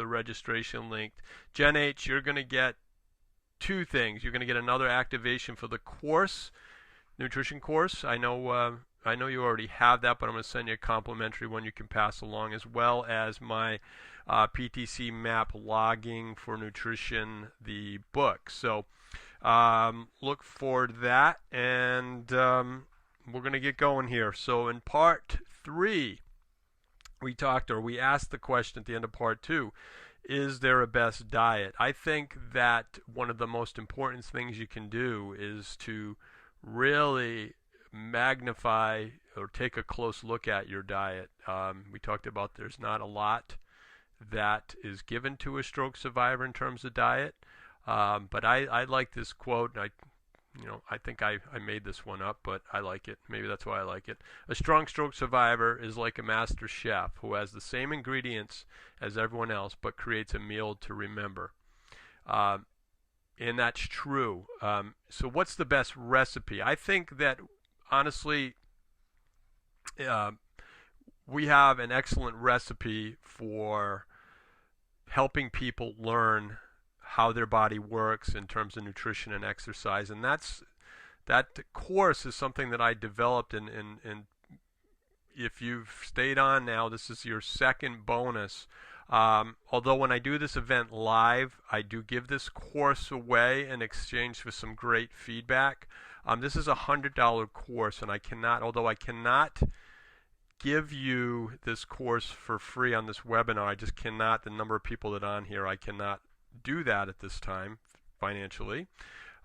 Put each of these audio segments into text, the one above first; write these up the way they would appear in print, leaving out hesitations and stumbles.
registration link. Gen H, you're going to get two things. You're going to get another activation for the course, nutrition course. I know you already have that, but I'm going to send you a complimentary one you can pass along, as well as my PTC map logging for nutrition, the book. So look forward to that, and we're going to get going here. So in part 3, we asked the question at the end of part 2, is there a best diet? I think that one of the most important things you can do is to really magnify or take a close look at your diet. We talked about there's not a lot that is given to a stroke survivor in terms of diet, but I like this quote, and I think I made this one up, but I like it. Maybe that's why I like it. A strong stroke survivor is like a master chef who has the same ingredients as everyone else, but creates a meal to remember. And that's true. So what's the best recipe? I think that, honestly, we have an excellent recipe for helping people learn how their body works in terms of nutrition and exercise, and that course is something that I developed, and if you've stayed on now, this is your second bonus. Although when I do this event live, I do give this course away in exchange for some great feedback. This is a $100 course, and I cannot give you this course for free on this webinar. I just cannot. The number of people that are on here, I cannot do that at this time financially.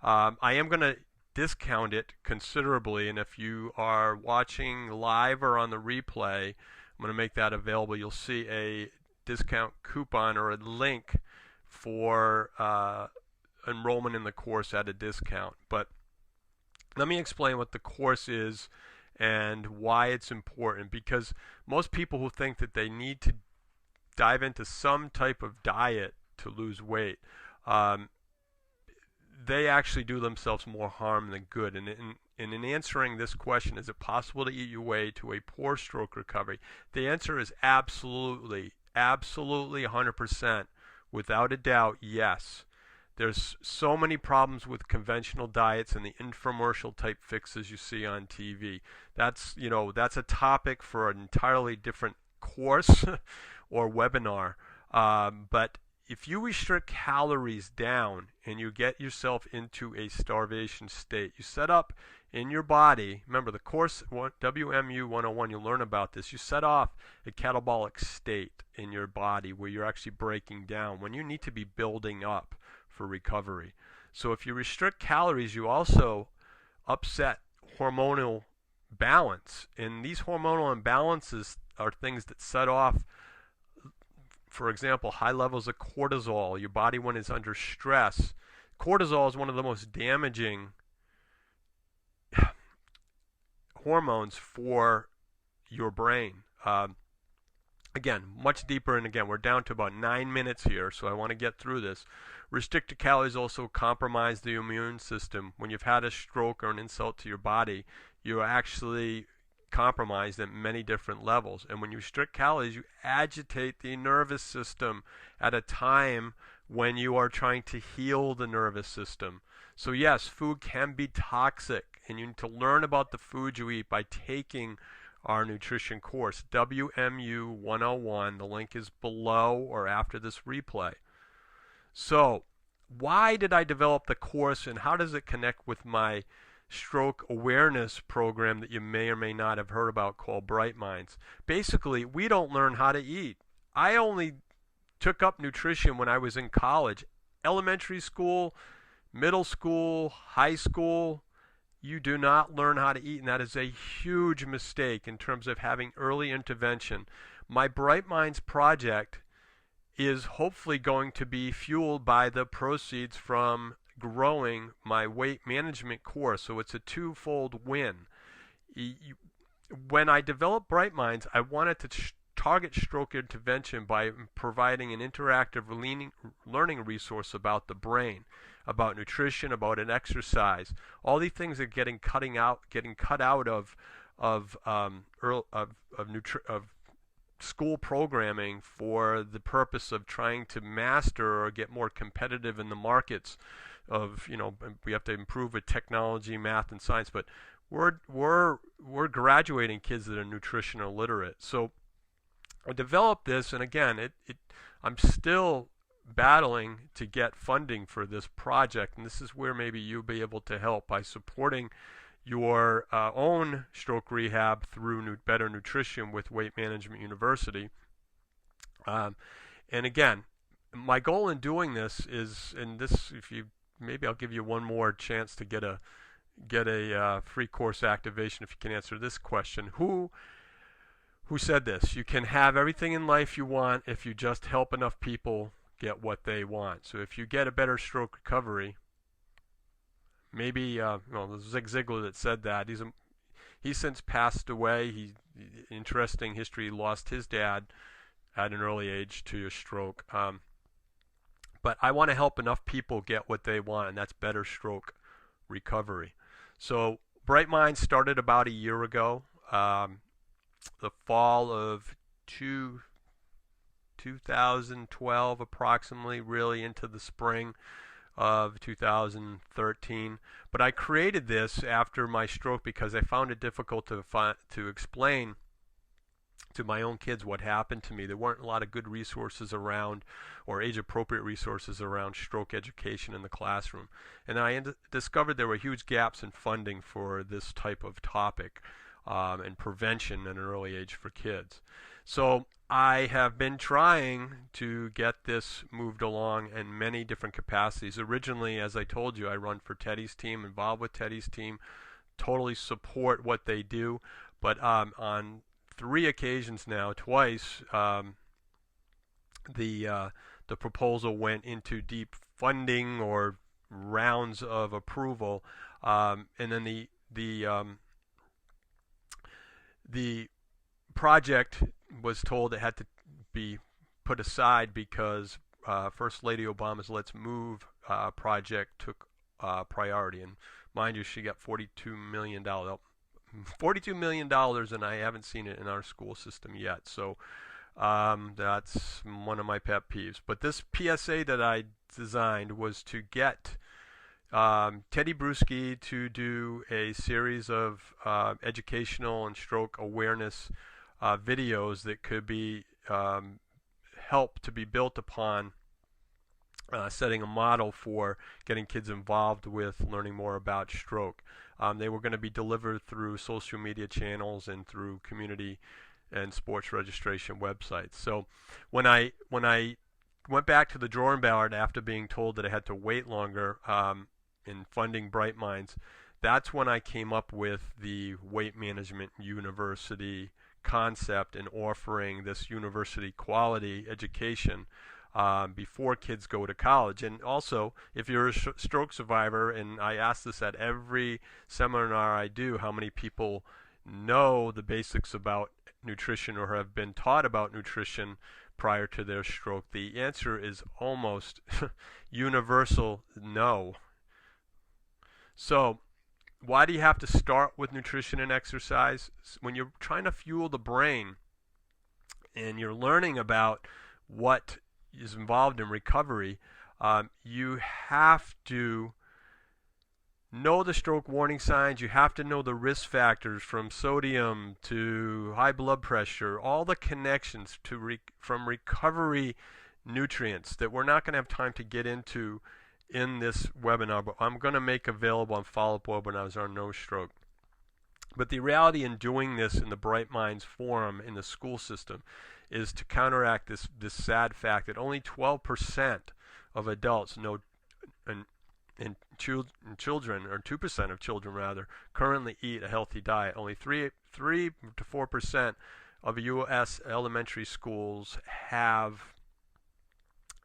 I am going to discount it considerably, and if you are watching live or on the replay, I'm going to make that available. You'll see a discount coupon or a link for enrollment in the course at a discount. But let me explain what the course is and why it's important, because most people who think that they need to dive into some type of diet to lose weight, they actually do themselves more harm than good. And in answering this question, is it possible to eat your way to a poor stroke recovery? The answer is absolutely, 100%, without a doubt, yes. There's so many problems with conventional diets and the infomercial type fixes you see on TV. That's a topic for an entirely different course or webinar. But if you restrict calories down and you get yourself into a starvation state, you set up in your body, remember the course WMU 101, you'll learn about this, you set off a catabolic state in your body where you're actually breaking down when you need to be building up for recovery. So if you restrict calories, you also upset hormonal balance, and these hormonal imbalances are things that set off, for example, high levels of cortisol. Your body, when it's under stress, cortisol is one of the most damaging hormones for your brain. Again, much deeper, and again, we're down to about 9 minutes here, so I want to get through this. Restricted calories also compromise the immune system. When you've had a stroke or an insult to your body, you're actually compromised at many different levels. And when you restrict calories, you agitate the nervous system at a time when you are trying to heal the nervous system. So yes, food can be toxic, and you need to learn about the food you eat by taking our nutrition course, WMU 101. The link is below or after this replay. So why did I develop the course, and how does it connect with my stroke awareness program that you may or may not have heard about called BrightMinds? Basically, we don't learn how to eat. I only took up nutrition when I was in college. Elementary school, middle school, high school, you do not learn how to eat, and that is a huge mistake in terms of having early intervention. My BrightMinds project is hopefully going to be fueled by the proceeds from growing my weight management course, so it's a twofold win. When I developed BrightMinds, I wanted to target stroke intervention by providing an interactive learning resource about the brain, about nutrition, about an exercise. All these things are getting cut out of school programming for the purpose of trying to master or get more competitive in the markets of, we have to improve with technology, math, and science, but we're graduating kids that are nutrition illiterate. So I developed this, and again, I'm still battling to get funding for this project, and this is where maybe you'll be able to help by supporting your own stroke rehab through better nutrition with Weight Management University. And again, my goal in doing this is, and this, maybe I'll give you one more chance to get a free course activation if you can answer this question. Who said this? You can have everything in life you want if you just help enough people get what they want. So if you get a better stroke recovery, maybe it was Zig Ziglar that said that. He's since passed away. Interesting history. He lost his dad at an early age to a stroke. But I want to help enough people get what they want, and that's better stroke recovery. So BrightMinds started about a year ago, the fall of 2012 approximately, really into the spring of 2013. But I created this after my stroke because I found it difficult to explain to my own kids what happened to me. There weren't a lot of good resources around, or age-appropriate resources around stroke education in the classroom. And I discovered there were huge gaps in funding for this type of topic and prevention at an early age for kids. So I have been trying to get this moved along in many different capacities. Originally, as I told you, I run for Teddy's team, involved with Teddy's team, totally support what they do. But on 3 occasions now, twice, the proposal went into deep funding or rounds of approval, and then the project was told it had to be put aside because First Lady Obama's Let's Move project took priority. And mind you, she got $42 million. $42 million, and I haven't seen it in our school system yet. So that's one of my pet peeves. But this PSA that I designed was to get Teddy Bruschi to do a series of educational and stroke awareness videos that could be help to be built upon setting a model for getting kids involved with learning more about stroke. They were going to be delivered through social media channels and through community and sports registration websites. So when I went back to the drawing board after being told that I had to wait longer in funding BrightMinds, that's when I came up with the Weight Management University concept and offering this university quality education before kids go to college. And also, if you're a stroke survivor, and I ask this at every seminar I do, how many people know the basics about nutrition or have been taught about nutrition prior to their stroke, the answer is almost universal no. So why do you have to start with nutrition and exercise? When you're trying to fuel the brain and you're learning about what is involved in recovery, you have to know the stroke warning signs. You have to know the risk factors from sodium to high blood pressure, all the connections to from recovery nutrients that we're not going to have time to get into in this webinar, but I'm going to make available on follow-up webinars on no stroke. But the reality in doing this in the BrightMinds forum in the school system is to counteract this sad fact that only 12% of adults know, and children, or 2% of children rather, currently eat a healthy diet. Only 3 to 4% of U.S. elementary schools have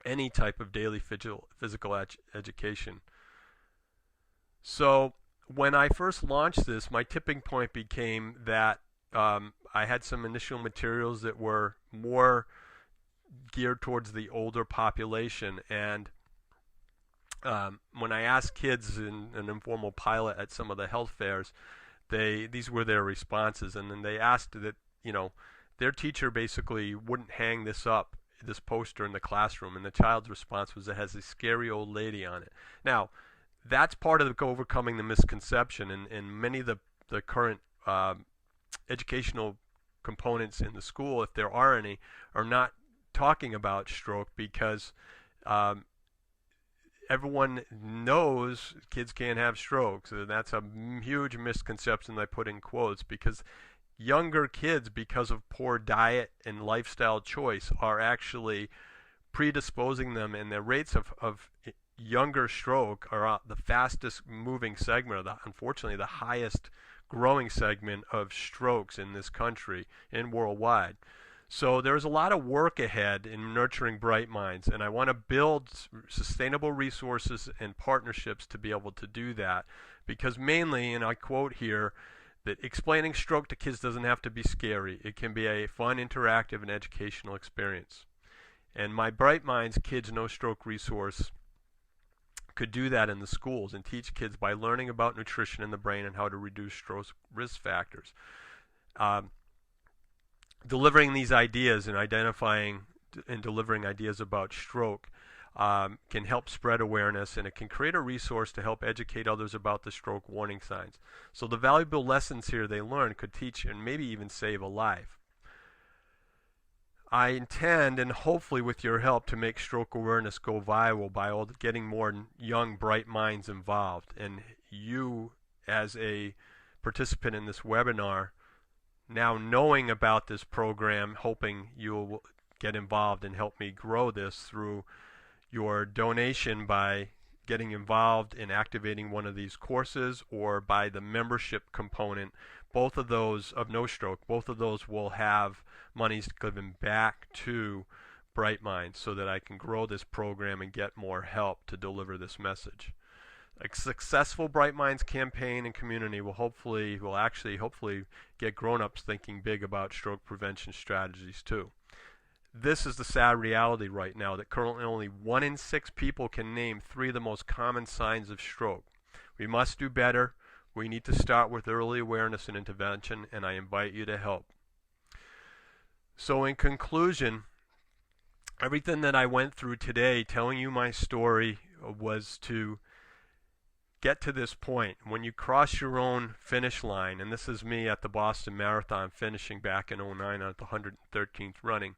any type of daily physical education. So when I first launched this, my tipping point became that I had some initial materials that were more geared towards the older population, and when I asked kids in an informal pilot at some of the health fairs, these were their responses, and then they asked that their teacher basically wouldn't hang this poster in the classroom, and the child's response was, it has a scary old lady on it. Now, that's part of overcoming the misconception, and many of the current educational components in the school, if there are any, are not talking about stroke because everyone knows kids can't have strokes. And that's a huge misconception I put in quotes, because younger kids, because of poor diet and lifestyle choice, are actually predisposing them, and the rates of younger stroke are the fastest moving segment, unfortunately the highest growing segment of strokes in this country and worldwide. So there's a lot of work ahead in nurturing Bright Minds, and I want to build sustainable resources and partnerships to be able to do that, because mainly, and I quote here, that explaining stroke to kids doesn't have to be scary. It can be a fun, interactive, and educational experience. And my Bright Minds Kids No Stroke resource could do that in the schools and teach kids by learning about nutrition in the brain and how to reduce stroke risk factors. Delivering these ideas and identifying and delivering ideas about stroke can help spread awareness, and it can create a resource to help educate others about the stroke warning signs. So the valuable lessons here they learn could teach and maybe even save a life. I intend, and hopefully with your help, to make stroke awareness go viral by getting more young, bright minds involved. And you, as a participant in this webinar, now knowing about this program, hoping you'll get involved and help me grow this through your donation by getting involved in activating one of these courses, or by the membership component. Both of those of No Stroke, both of those will have monies given back to Bright Minds so that I can grow this program and get more help to deliver this message. A successful Bright Minds campaign and community will hopefully get grown-ups thinking big about stroke prevention strategies too. This is the sad reality right now, that currently only 1 in 6 people can name 3 of the most common signs of stroke. We must do better. We need to start with early awareness and intervention, and I invite you to help. So in conclusion, everything that I went through today, telling you my story, was to get to this point. When you cross your own finish line, and this is me at the Boston Marathon finishing back in 2009 at the 113th running,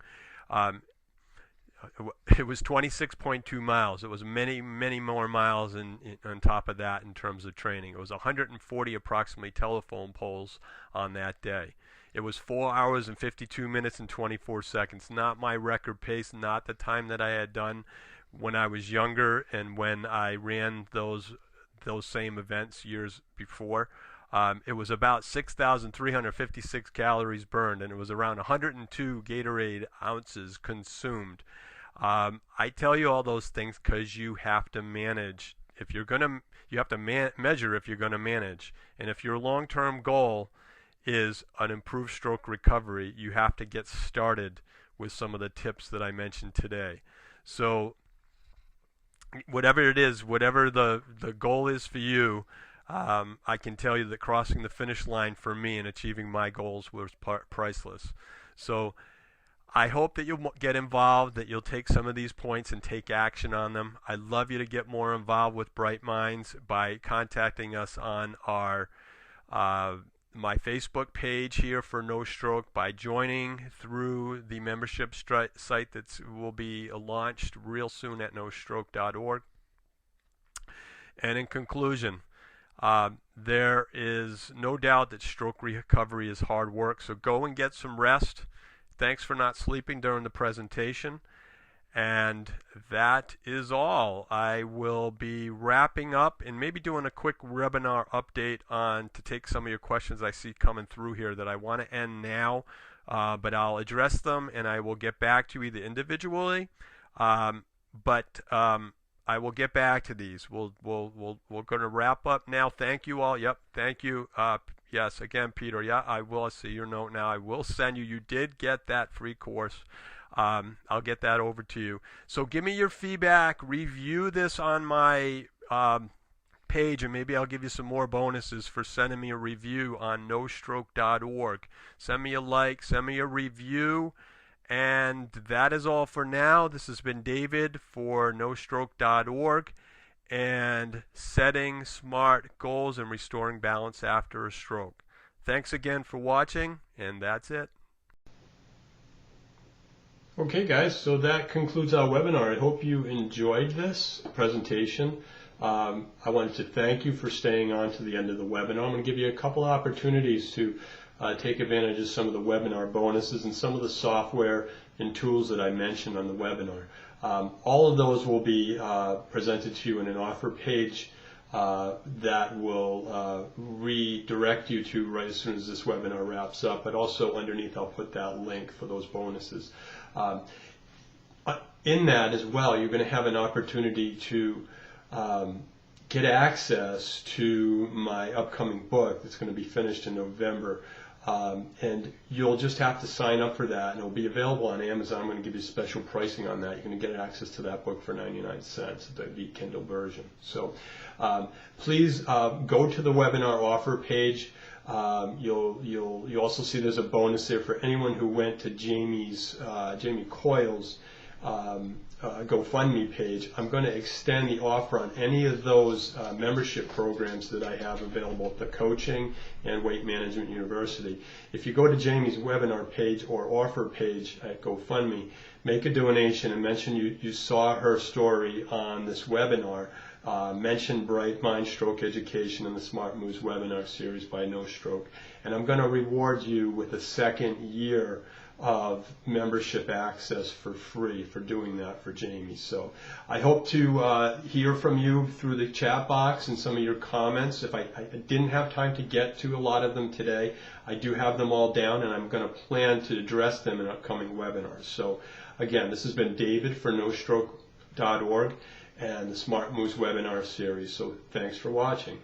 it was 26.2 miles. It was many, many more miles on top of that in terms of training. It was 140 approximately telephone poles on that day. It was 4 hours and 52 minutes and 24 seconds. Not my record pace, not the time that I had done when I was younger and when I ran those same events years before. It was about 6,356 calories burned, and it was around 102 Gatorade ounces consumed. I tell you all those things because you have to manage. You have to measure if you're going to manage. And if your long-term goal is an improved stroke recovery, you have to get started with some of the tips that I mentioned today. So whatever it is, whatever the goal is for you, I can tell you that crossing the finish line for me and achieving my goals was priceless. So I hope that you'll get involved, that you'll take some of these points and take action on them. I'd love you to get more involved with Bright Minds by contacting us on our my Facebook page here for No Stroke, by joining through the membership site that will be launched real soon at nostroke.org. And in conclusion, there is no doubt that stroke recovery is hard work, so go and get some rest. Thanks for not sleeping during the presentation. And that is all. I will be wrapping up and maybe doing a quick webinar update to take some of your questions I see coming through here that I want to end now, but I'll address them and I will get back to you either individually, but I will get back to these. We're going to wrap up now. Thank you all. Yep, thank you. Yes, again, Peter. Yeah, I will. I see your note now. I will send you. You did get that free course. I'll get that over to you. So give me your feedback. Review this on my page, and maybe I'll give you some more bonuses for sending me a review on nostroke.org. Send me a like, send me a review, and that is all for now. This has been David for nostroke.org and setting smart goals and restoring balance after a stroke. Thanks again for watching, and that's it. Okay guys, so that concludes our webinar. I hope you enjoyed this presentation. I wanted to thank you for staying on to the end of the webinar. I'm going to give you a couple opportunities to take advantage of some of the webinar bonuses and some of the software and tools that I mentioned on the webinar. All of those will be presented to you in an offer page that will redirect you to right as soon as this webinar wraps up, but also underneath I'll put that link for those bonuses. In that as well, you're going to have an opportunity to get access to my upcoming book that's going to be finished in November. And you'll just have to sign up for that, and it'll be available on Amazon. I'm going to give you special pricing on that. You're going to get access to that book for 99 cents, the Kindle version. So please go to the webinar offer page. You'll also see there's a bonus there for anyone who went to Jamie Coyle's GoFundMe page. I'm going to extend the offer on any of those membership programs that I have available at the Coaching and Weight Management University. If you go to Jamie's webinar page or offer page at GoFundMe, make a donation and mention you saw her story on this webinar. Mention BrightMinds Stroke Education and the Smart Moves webinar series by No Stroke. And I'm going to reward you with a second year of membership access for free for doing that for Jamie. So I hope to hear from you through the chat box and some of your comments. If I didn't have time to get to a lot of them today, I do have them all down, and I'm going to plan to address them in upcoming webinars. So again, this has been David for nostroke.org and the Smart Moves webinar series. So thanks for watching.